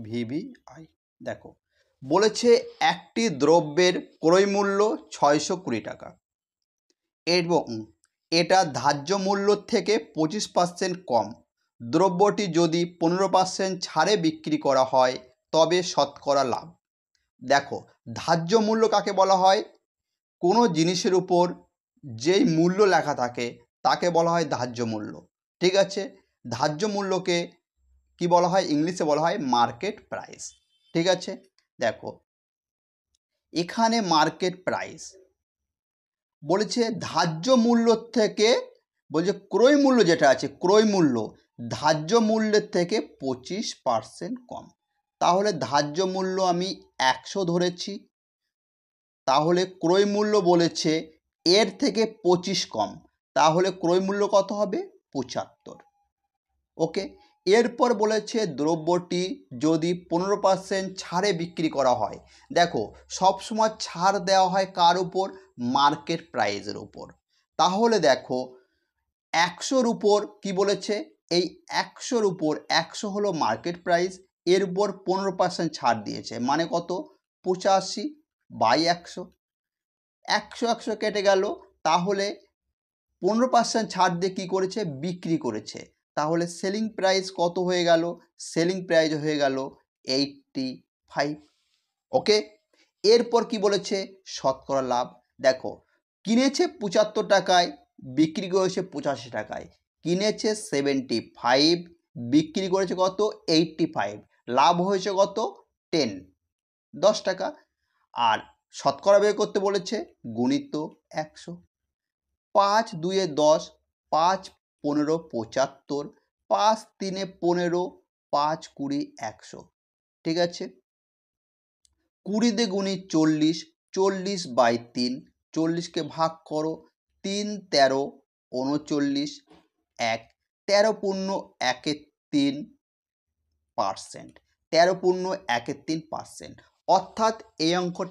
VBI। দেখো বলেছে একটি দ্রব্যের ক্রয় মূল্য 620 টাকা এবং এটা ধার্য মূল্য থেকে 25% কম। দ্রব্যটি যদি 15% ছাড়ে বিক্রি করা হয় তবে শতকরা লাভ। দেখো ধার্য মূল্য কাকে বলা হয়? কোনো জিনিসের উপর যেই মূল্য লেখা থাকে তাকে বলা হয় ধার্য মূল্য। ঠিক আছে, ধার্য মূল্যকে কি বলা হয়? ইংলিশে বলা হয় মার্কেট প্রাইস। ঠিক আছে, দেখো এখানে মার্কেট প্রাইস বলেছে ধার্য মূল্য থেকে, বলছে ক্রয় মূল্য যেটা আছে ক্রয় মূল্য ধার্য মূল্যের থেকে 25% কম। তাহলে ধার্য মূল্য আমি 100 ধরেছি, তাহলে ক্রয় মূল্য বলেছে এর থেকে 25 কম, তাহলে ক্রয় মূল্য কত হবে? 75। ওকে, এরপর বলেছে দ্রব্যটি যদি 15% ছাড়ে বিক্রি করা হয়। দেখো সবসময় ছাড় দেওয়া হয় কার উপর? মার্কেট প্রাইসের উপর। তাহলে দেখো 100-র উপর কি বলেছে? এই 100-র উপর 100 হলো মার্কেট প্রাইস, এর উপর 15% ছাড় দিয়েছে, মানে কত? 85/100। 100 কেটে গেল, তাহলে 15% ছাড় দিয়ে কী করেছে? বিক্রি করেছে। তাহলে সেলিং প্রাইস কত হয়ে গেল? সেলিং প্রাইস হয়ে গেল 85। ওকে, এরপর কি বলেছে? শতকরা লাভ। দেখো কিনেছে 75 টাকায়, বিক্রি করেছে 85 টাকায়। কিনেছে 75, বিক্রি করেছে কত? 85, লাভ হয়েছে কত? 10 টাকা। আর শতকরা বের করতে বলেছে গুণিত 100। 5 2 10, 5 15 75, 5 3 15, 5 20 100। ঠিক আছে, 20 দিয়ে গুণি 40, 40/3, 40কে ভাগ করো, 3 13 39, 1 13 পূর্ণ 1 3%, 13 পূর্ণ 1 3%। অর্থাৎ এই অঙ্কটা